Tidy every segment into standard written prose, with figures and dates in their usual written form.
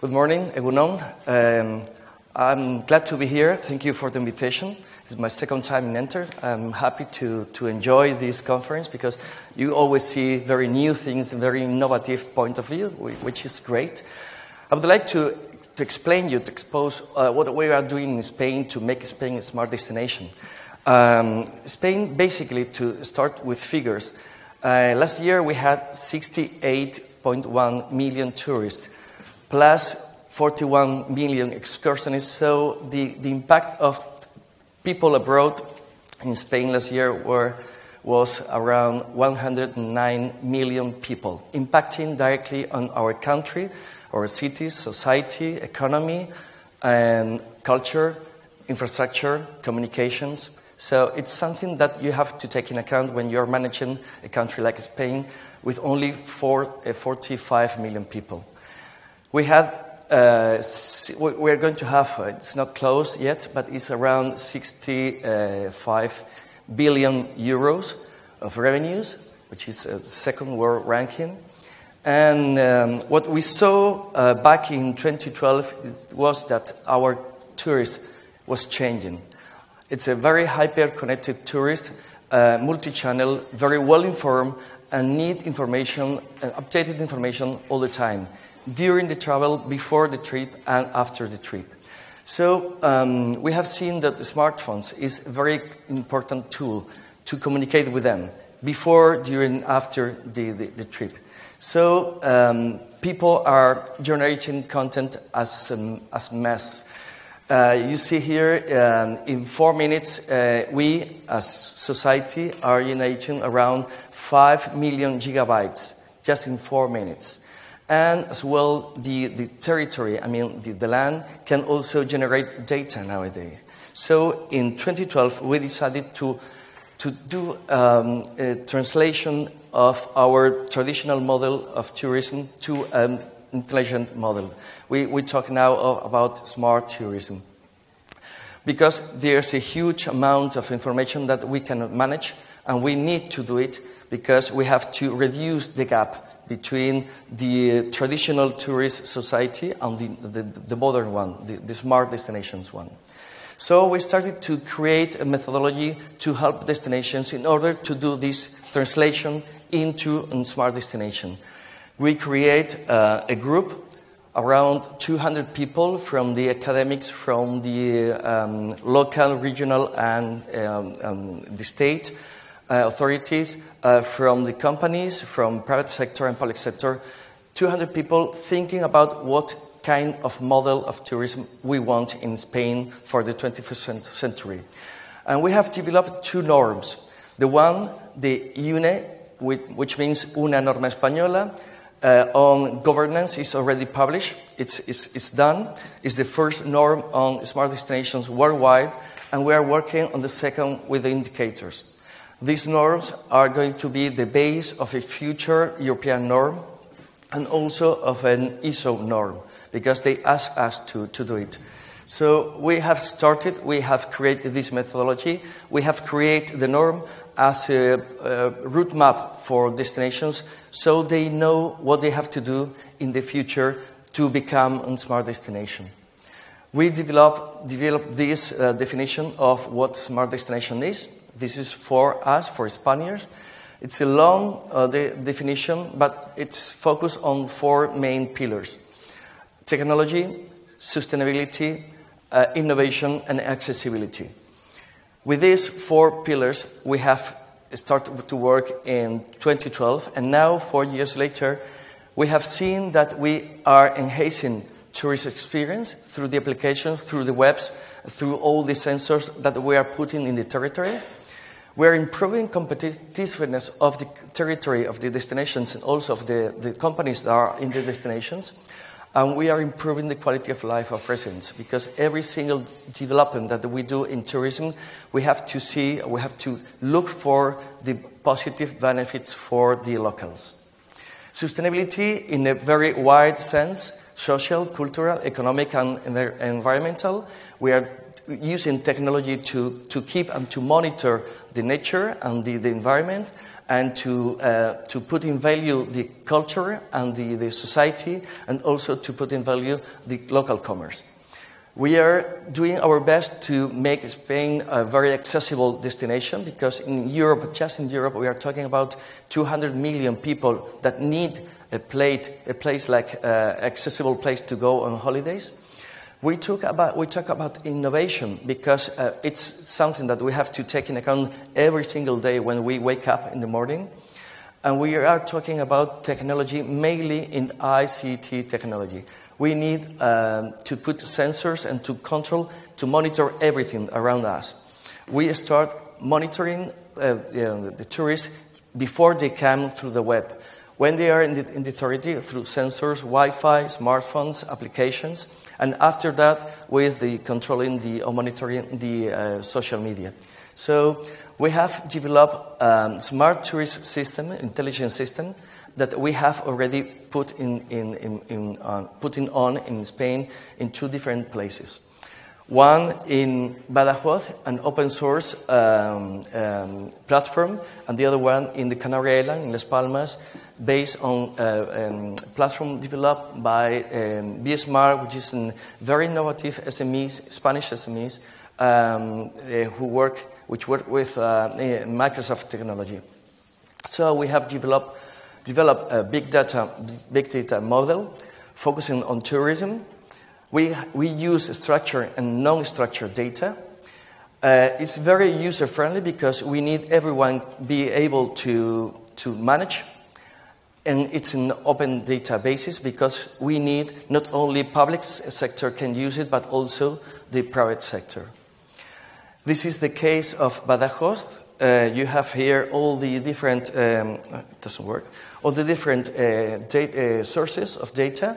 Good morning, Egunon. I'm glad to be here. Thank you for the invitation. It's my second time in Enter. I'm happy to enjoy this conference because you always see very new things, very innovative point of view, which is great. I would like to expose what we are doing in Spain to make Spain a smart destination. Spain, basically, to start with figures. Last year we had 68.1 million tourists, plus 41 million excursionists. So the impact of people abroad in Spain last year was around 109 million people, impacting directly on our country, our cities, society, economy, and culture, infrastructure, communications. So it's something that you have to take in account when you're managing a country like Spain with only 45 million people. We're going to have, it's not closed yet, but it's around 65 billion euros of revenues, which is a second world ranking. And what we saw back in 2012 was that our tourist was changing. It's a very hyper-connected tourist, multi-channel, very well-informed, and need information, updated information all the time, during the travel, before the trip, and after the trip. So we have seen that the smartphones is a very important tool to communicate with them, before, during, after the trip. So people are generating content as mass. You see here, in 4 minutes, we as society are generating around 5 million gigabytes, just in 4 minutes. And as well, the territory, the land, can also generate data nowadays. So in 2012, we decided to do a translation of our traditional model of tourism to an intelligent model. We talk now about smart tourism. Because there's a huge amount of information that we cannot manage, and we need to do it because we have to reduce the gap between the traditional tourist society and the modern one, the smart destinations one. So we started to create a methodology to help destinations in order to do this translation into a smart destination. We create a group, around 200 people from the academics, from the local, regional, and the state authorities, from the companies, from private sector and public sector, 200 people thinking about what kind of model of tourism we want in Spain for the 21st century. And we have developed 2 norms. The one, the UNE, which means Una Norma Española, on governance, is already published. It's done. It's the first norm on smart destinations worldwide, and we are working on the second with the indicators. These norms are going to be the base of a future European norm and also of an ISO norm, because they ask us to do it. So we have created this methodology. We have created the norm as a route map for destinations, so they know what they have to do in the future to become a smart destination. We developed this definition of what smart destination is. This is for us, for Spaniards. It's a long definition, but it's focused on 4 main pillars: technology, sustainability, innovation, and accessibility. With these 4 pillars, we have started to work in 2012, and now, 4 years later, we have seen that we are enhancing tourist experience through the applications, through the webs, through all the sensors that we are putting in the territory. We are improving competitiveness of the territory, of the destinations, and also of the companies that are in the destinations. And we are improving the quality of life of residents, because every single development that we do in tourism, we have to look for the positive benefits for the locals. Sustainability in a very wide sense: social, cultural, economic, and environmental. We are using technology to keep and to monitor the nature and the environment, and to put in value the culture and the society, and also to put in value the local commerce. We are doing our best to make Spain a very accessible destination, because in Europe, just in Europe, we are talking about 200 million people that need a place like accessible place to go on holidays. We talk about innovation, because it's something that we have to take into account every single day when we wake up in the morning. And we are talking about technology, mainly in ICT technology. We need to put sensors and to control, to monitor everything around us. We start monitoring the tourists before they come through the web. When they are in the territory, through sensors, Wi-Fi, smartphones, applications, and after that, with the controlling or monitoring the social media. So we have developed a smart tourist system, intelligent system, that we have already putting on in Spain in 2 different places. One in Badajoz, an open source platform, and the other one in the Canary Islands, in Las Palmas, based on a platform developed by BSmart, which is a very innovative SMEs, Spanish SMEs, which work with Microsoft technology. So we have developed a big data model focusing on tourism. We use structured and non-structured data. It's very user-friendly, because we need everyone be able to manage. And it's an open databases, because we need not only public sector can use it, but also the private sector. This is the case of Badajoz. You have here all the different, all the different sources of data,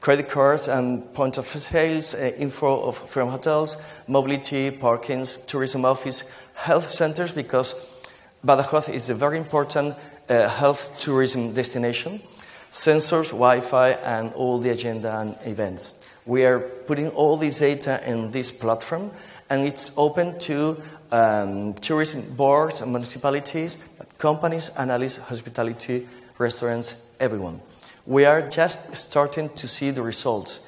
credit cards and point of sales, info from hotels, mobility, parkings, tourism office, health centers, because Badajoz is a very important health tourism destination, sensors, Wi-Fi, and all the agenda and events. We are putting all this data in this platform, and it's open to tourism boards and municipalities, companies, analysts, hospitality, restaurants, everyone. We are just starting to see the results.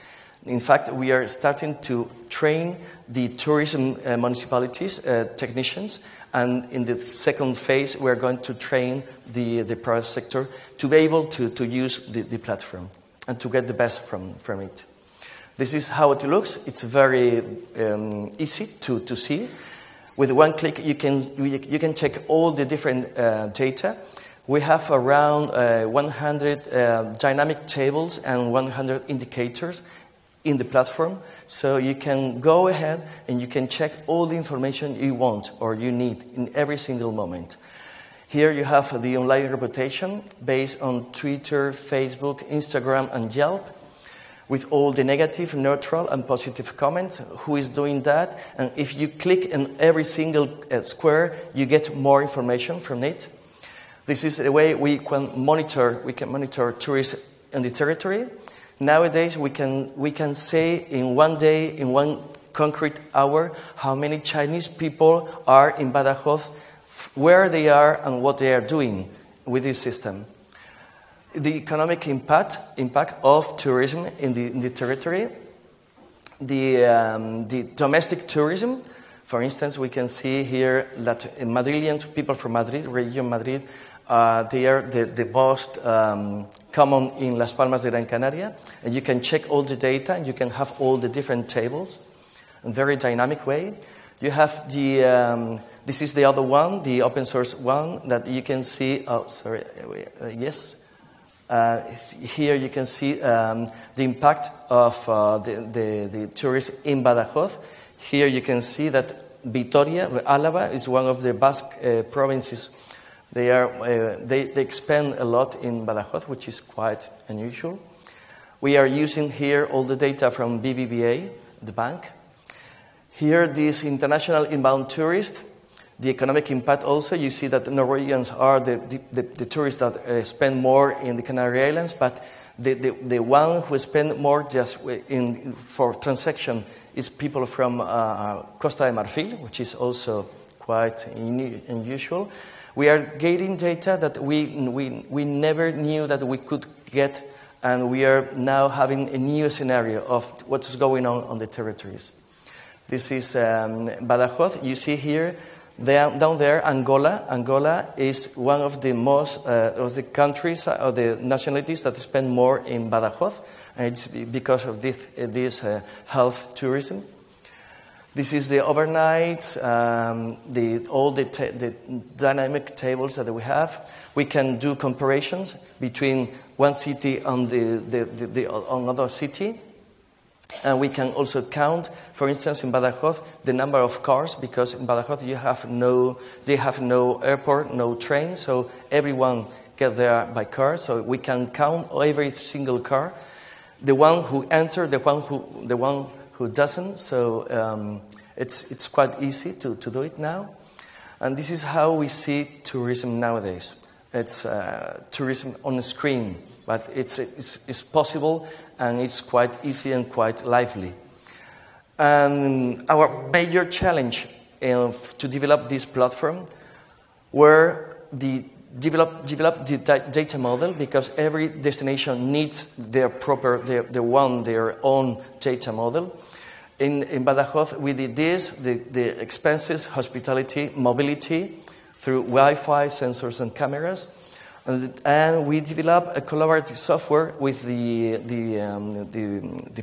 In fact, we are starting to train the tourism municipalities, technicians, and in the second phase, we are going to train the private sector to be able to use the platform and to get the best from it. This is how it looks. It's very easy to see. With one click, you can check all the different data. We have around 100 dynamic tables and 100 indicators in the platform. So you can go ahead and you can check all the information you want or you need in every single moment. Here you have the online reputation based on Twitter, Facebook, Instagram, and Yelp, with all the negative, neutral, and positive comments, who is doing that. And if you click in every single square, you get more information from it. This is the way we can monitor tourists in the territory. Nowadays, we can say in one day, in one concrete hour, how many Chinese people are in Badajoz, where they are, and what they are doing with this system. The economic impact of tourism in the territory, the domestic tourism. For instance, we can see here that Madrileños, people from Madrid, Region Madrid, they are the most common in Las Palmas de Gran Canaria. And you can check all the data, and you can have all the different tables in a very dynamic way. You have this is the other one, the open source one, that you can see, yes. Here you can see the impact of the tourists in Badajoz. Here you can see that Vitoria, Álava, is one of the Basque provinces. They expand a lot in Badajoz, which is quite unusual. We are using here all the data from BBVA, the bank. Here, this international inbound tourist, the economic impact also, you see that the Norwegians are the tourists that spend more in the Canary Islands, but the one who spend more just for transaction is people from Costa de Marfil, which is also quite unusual. We are getting data that we never knew that we could get, and we are now having a new scenario of what's going on the territories. This is Badajoz. You see here, down there, Angola. Angola is one of the most of the countries or the nationalities that spend more in Badajoz, and it's because of this health tourism. This is the overnights, all the dynamic tables that we have. We can do comparisons between one city and another city. And we can also count, for instance, in Badajoz, the number of cars, because in Badajoz they have no airport, no train, so everyone get there by car. So we can count every single car, the one who enters, the one who doesn't. So it's quite easy to do it now. And this is how we see tourism nowadays. It's tourism on a screen, but it's possible, and it's quite easy and quite lively. And our major challenge to develop this platform were develop the data model, because every destination needs their own data model. In Badajoz, we did this, the expenses, hospitality, mobility, through Wi-Fi, sensors, and cameras. And we developed a collaborative software with the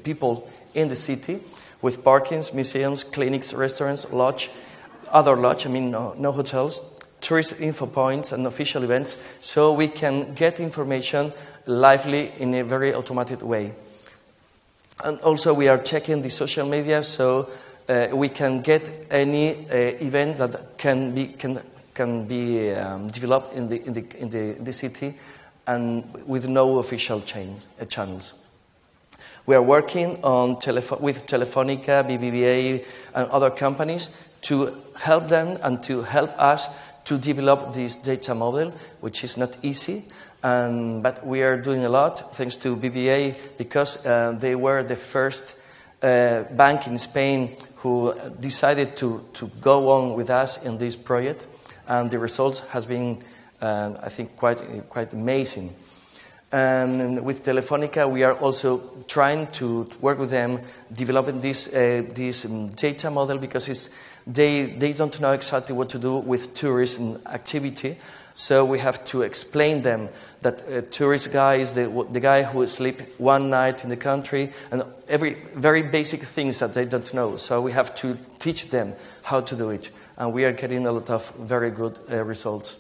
people in the city, with parkings, museums, clinics, restaurants, no hotels, tourist info points, and official events, so we can get information lively in a very automated way. And also we are checking the social media, so we can get any event that can be developed in the city, and with no official channels. We are working with Telefónica, BBVA, and other companies to help them and to help us to develop this data model, which is not easy. But we are doing a lot, thanks to BBVA, because they were the first bank in Spain who decided to go on with us in this project. And the results has been, I think, quite amazing. And with Telefónica, we are also trying to work with them, developing this data model, because they don't know exactly what to do with tourism activity. So we have to explain them that a tourist guy is the guy who will sleep one night in the country, and every very basic things that they don't know. So we have to teach them how to do it. And we are getting a lot of very good results.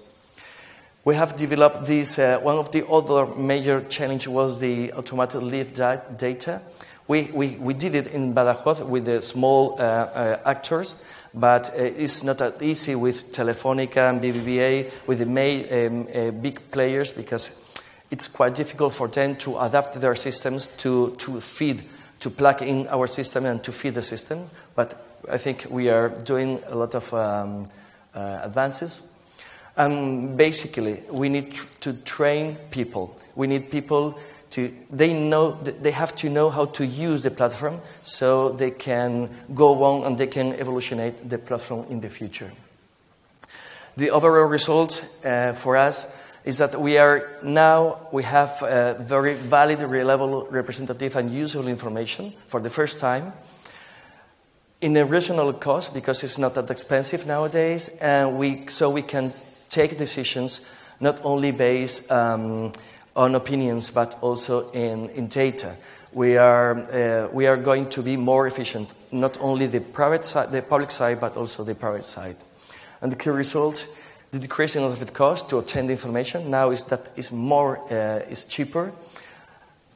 We have developed this. One of the other major challenges was the automated lift data. We did it in Badajoz with the small actors, but it's not that easy with Telefónica and BBVA, with the big players, because it's quite difficult for them to adapt their systems to plug in our system and to feed the system. But I think we are doing a lot of advances. And basically, we need to train people. We need people they have to know how to use the platform, so they can go on and they can evolutionate the platform in the future. The overall result for us is that we have very valid, reliable, representative, and useful information for the first time, in a reasonable cost, because it's not that expensive nowadays, and so we can take decisions not only based on opinions, but also in data. We are going to be more efficient, not only the public side, but also the private side. And the key result, the decreasing of the cost to obtain the information now is that is cheaper.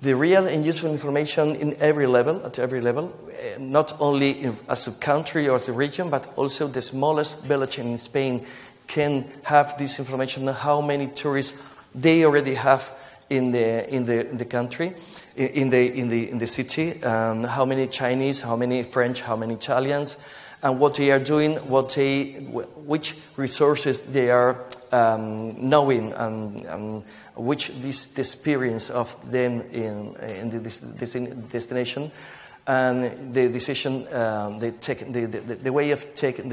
The real and useful information at every level, not only as a country or as a region, but also the smallest village in Spain can have this information on how many tourists they already have in the country, in the city, how many Chinese, how many French, how many Italians, and what they are doing, which resources they are knowing, and which the experience of them in the destination, and the decision they take, the way of taking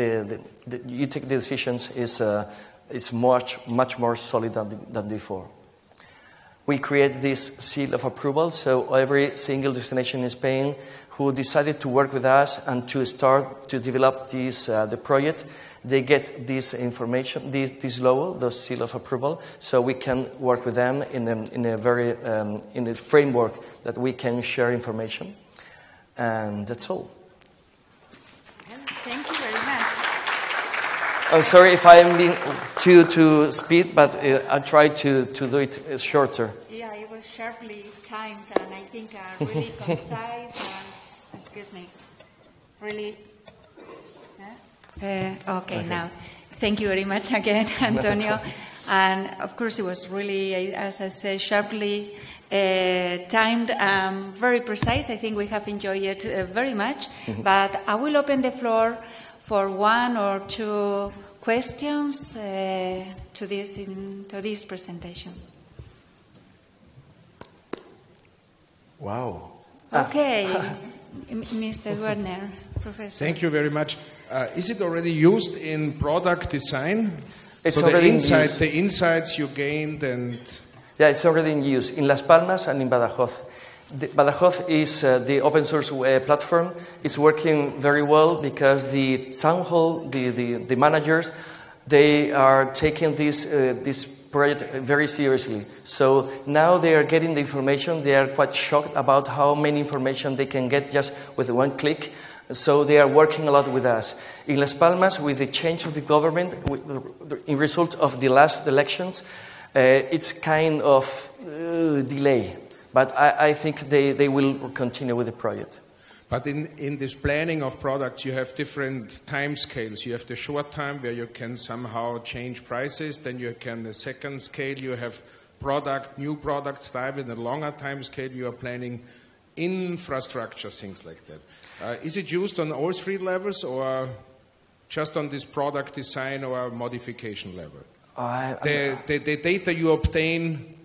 you take the decisions is it's much more solid than before. We create this seal of approval, so every single destination in Spain who decided to work with us and to start to develop the project, they get this information, this logo, the seal of approval, so we can work with them in a framework that we can share information. And that's all. Thank you very much. I'm sorry if I am being too speed, but I try to do it shorter. Yeah, it was sharply timed, and I think really concise and, excuse me, really... Okay, now, thank you very much again, Antonio. And of course, it was really, as I say, sharply timed, very precise. I think we have enjoyed it very much. But I will open the floor for one or two questions to this presentation. Wow. Okay, Mr. Werner, Professor. Thank you very much. Is it already used in product design? It's so already in use. The insights you gained and... Yeah, it's already in use in Las Palmas and in Badajoz. Badajoz is the open source platform. It's working very well because the town hall, the managers, they are taking this project very seriously. So now they are getting the information. They are quite shocked about how many information they can get just with one click. So they are working a lot with us. In Las Palmas, with the change of the government, in result of the last elections, it's kind of delay. But I think they will continue with the project. But in this planning of products, you have different time scales. You have the short time where you can somehow change prices. Then you can the second scale. You have new product time. In the longer time scale, you are planning infrastructure, things like that. Is it used on all three levels or just on this product design or modification level? The data you obtain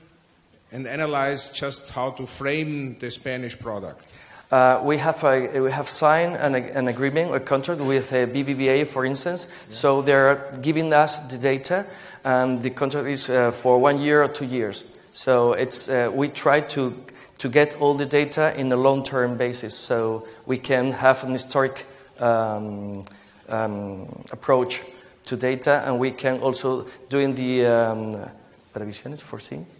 and analyze just how to frame the Spanish product. We have signed an agreement, a contract with BBVA, for instance. Yeah. So they're giving us the data, and the contract is for 1 year or 2 years. So it's we try to get all the data in a long-term basis, so we can have an historic approach to data, and we can also doing the previsiones, foreseens.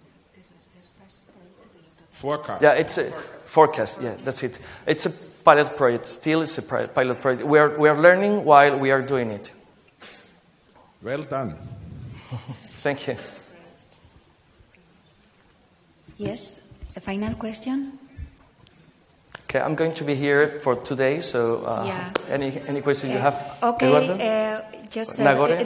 Forecast. Yeah, it's a forecast. Yeah, that's it. It's a pilot project. Still, it's a pilot project. We are learning while we are doing it. Well done. Thank you. Yes. A final question? Okay, I'm going to be here for 2 days, so yeah. Any question you have? Okay,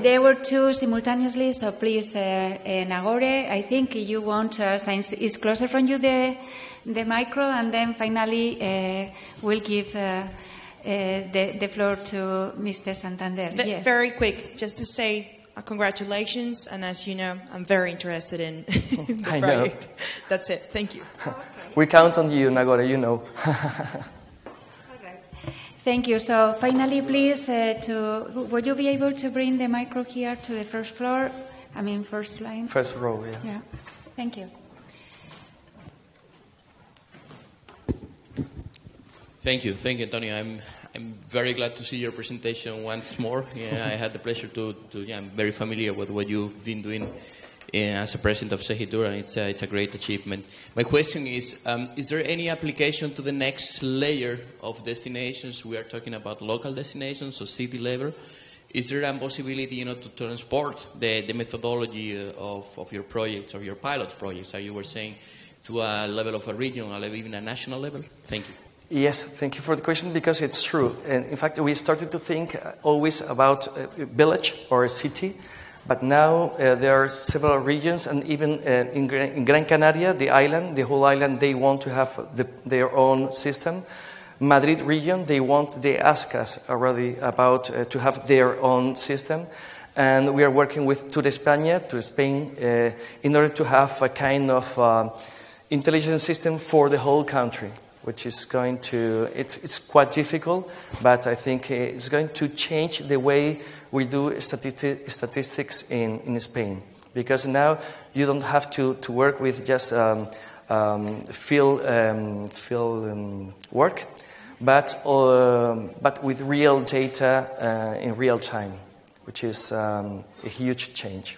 there were two simultaneously, so please, Nagore, I think you want, since it's closer from you, the micro, and then finally we'll give the floor to Mr. Santander. Yes. Very quick, just to say, congratulations, and as you know, I'm very interested in the project. That's it. Thank you. Okay. We count on you, Nagore, you know. Thank you. So finally, please, would you be able to bring the micro here to the first floor? I mean, first line? First row, yeah. Yeah. Thank you. Thank you, Antonio. I'm very glad to see your presentation once more. Yeah, I had the pleasure I'm very familiar with what you've been doing as a president of Segitur, and it's a great achievement. My question is there any application to the next layer of destinations? We are talking about local destinations, so city level. Is there a possibility, to transport the methodology of your projects or your pilot projects, as you were saying, to a level of a regional level, even a national level? Thank you. Yes, thank you for the question, because it's true. And in fact, we started to think always about a village or a city, but now there are several regions, and even in Gran Canaria, the whole island, they want to have their own system. Madrid region, they ask us already about to have their own system, and we are working with Tour Spain, in order to have a kind of intelligence system for the whole country. which is going to, it's quite difficult, but I think it's going to change the way we do statistics in Spain. Because now you don't have to work with just field work, but with real data in real time, which is a huge change.